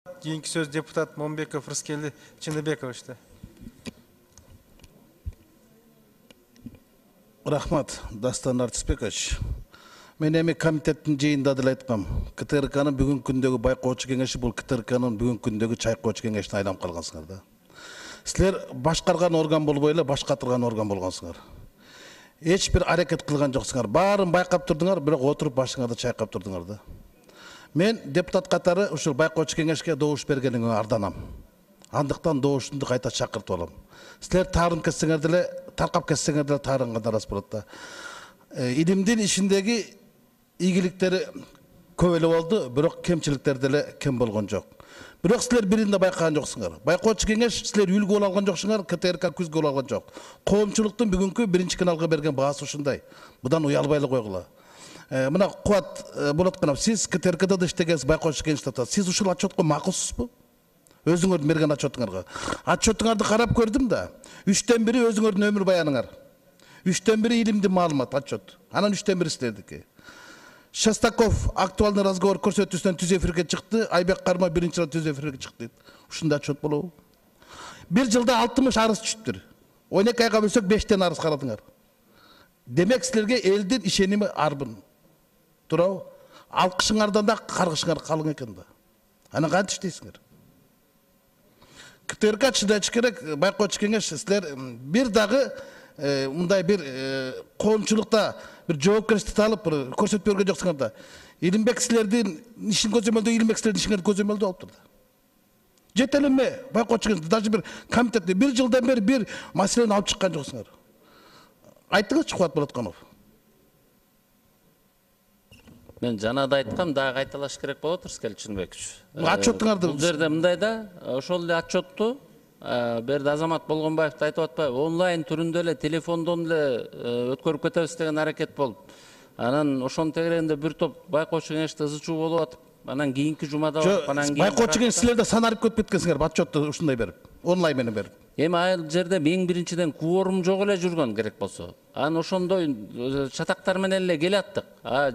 Кийинки сөз депутат Момбеков Рыскелди Чыныбековичте. Рахмат, Дастан Артисбекович. Мен эми комитеттин жыйында деле айткам. КТРКнын бүгүнкү күндөгү байкоочу кеңеши бул КТРКнын бүгүнкү күндөгү чайкоочу кеңешине айланып калгансыңар да. Силер башкарган орган болбой эле башкатырган орган болгонсуңар. Эч бир аракет кылган жоксуңар. Баарын байкап турдуңар, бирок отуруп башыңарды чайкап турдуңар да. Мен депутат катары ушул байкоочу кеңешке добуш бергениңе арданам. Андыктан добушумду кайта чакыртып алам. Силер тарын кетсеңер деле, таркап кетсеңер деле тарыңга дарас болот да. Илимдин ишиндеги ийгиликтери көп эле болду, бирок кемчиликтер деле кем болгон жок. Бирок силер бирин да байкаган жоксуңар. Байкоочу кеңеш силер үлгү боло алган жоксуңар, КТРК күзгү боло алган жок. Коомчулуктун бүгүнкү биринчи каналга берген баасы ушундай. Будан уялбай эле койгула. Мына Кубат Болотканов, сиз КТРКда да иштегенсиз, байкоочу кеңеште атат. Сиз ушул отчетко макулсузбу? Өзүңөрдүн берген отчетуңарга. Отчетуңарды карап көрдүм да. 3тен бири өзүңөрдүн өмүр баяныңар. 3тен бири илимдин маалымат отчет. Анан 3тен бири силердики. Шестаков актуальный разговор көрсөтүүсүнөн түз эфирге чыкты, Айбек Карма биринчи жолу түз эфирге чыкты дейт. Ушундай отчет болобу? Бир жылда 60 арыз түшүптүр. 12 айга бөлсөк 5тен арыз карадыңар. Демек силерге элдин ишеними арбын. Туурабы? Алкышыңардан да каргышыңар калың экен да. Анан кантип иштейсиңер? КТРК чыдаш керек, байкоочу кеңеш силер бир дагы мындай бир коомчулукта бир жоопкерчиликти алып көрсөтүп берген жоксуңар да. Илимбек силердин ишин көзөмөлдөө, Илимбек силердин ишиңерди көзөмөлдөө алыптыр да. Жете эле эмне? Байкоочу кеңеш даже бир комитетте бир жылдан бери бир маселени алып чыккан жоксуңар. Айттыңызчы Кубат Болотканов. Мен жанада айткам, дагы кайталаш керек болот Рыскелди Чыныбекович. Отчетуңарды бул жерде мындай да, ошол эле отчетту берди Азамат Болгонбаевди айтып атпайбы, онлайн түрүндө эле телефондон эле өткөрүп кетебиз деген аракет болуп. Анан ошонун тегерегинде бир топ байкоочу кеңеште ызы чуу болуп атып, анан кийинки жумада анан кийин байкоочу кеңеш силерде санарып көтүп кеткенсиңер, отчетту ушундай берип, онлайн менен берип. Эми ал жерде эң биринчиден кворум жок эле жүргөн керек болсо. Анан ошондой чатактар менен эле келаттык.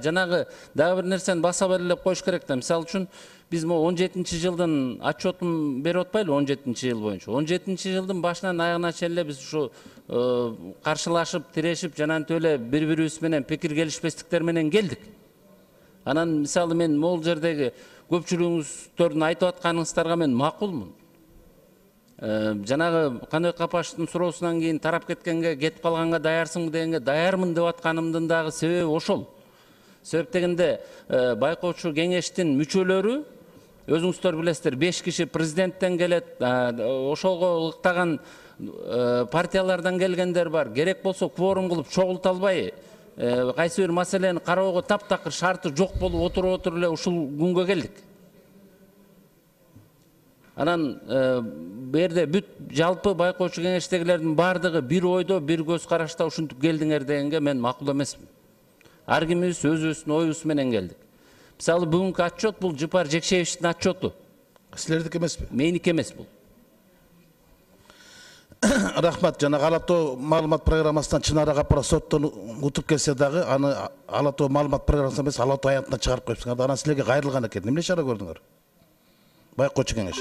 Жанагы дагы бир нерсени баса белгилеп коюш керек да. Мисалы үчүн биз могу 17 жылдын отчетун берип атпайлы, 17 жыл боюнча. 17 жылдын башынан аягына чейин эле биз ушу каршылашып, тирешип, жанагынтип эле бири-бирибиз менен пикир келишпестиктер менен келдик. Анан мисалы мен могул жердеги көпчүлүгүңүздөрдүн айтып атканыңыздарга мен макулмун. Жанагы Кандай Капашевдин суроосунан кийин тарап кеткенге, кетип калганга даярсыңбы дегенге даярмын деп атканымдын дагы себеби ошол. Себеп дегенде байкоочу кеңештин мүчөлөрү өзүңүздөр билесиздер, 5 киши президенттен келет, ошолго ылыктаган партиялардан келгендер бар. Керек болсо кворум кылып чогулта албай, кайсы бир маселени кароого таптакыр шарты жок болуп отуруп эле ушул күнгө келдик. Анан берде бүт жалпы байкоочу кеңештегилердин бардыгы бир ойдо, бир көз карашта ушинтип келдиңер дегенге мен макул эмесмин. Ар кимибиз өзүбүздүн оюбуз менен келдик. Мисалы бүгүнкү отчет бул Жыпар Жекшеевичтин отчету. Силердики эмеспи? Меники эмес бул. Рахмат, жана Алатоо маалымат программасынан Чынара Капара соттон утуп келсе дагы, аны Алатоо маалымат программасынан эмес, Алатоо аянтынан чыгарып коюпсуңар. Анан силерге кайрылган экен. Эмне чара көрдүңөр? Байкоочу кеңеш.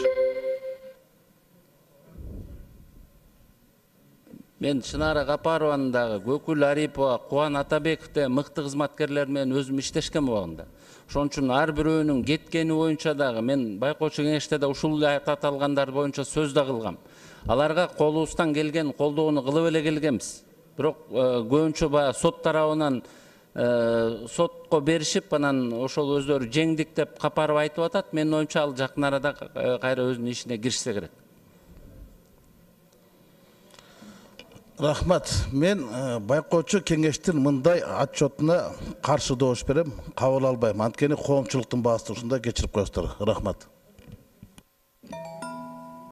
Мен Чынара Капарованын дагы, Көкүл Арипова, Кубан Атабековде мыкты кызматкерлер менен өзүм иштешкен убагында. Ошон үчүн ар бирөөнүн кеткени боюнча дагы мен байкоочу кеңеште да ушул аталгандар боюнча сөз да кылгам. Аларга колубуздан келген колдоону кылып эле келгенбиз. Бирок көбүнчө баягы сот тарабынан сотко беришип, анан ошол өздөрү жеңдик деп Капаров айтып атат. Менин оюмча ал жакын арада кайра өзүнүн ишине киришсе керек. Рахмат, мен байкоочу кеңештин мындай отчетуна каршы добуш берем, кабыл албайм. Анткени коомчулуктун баасы ушундай кечирип коесуздар. Рахмат.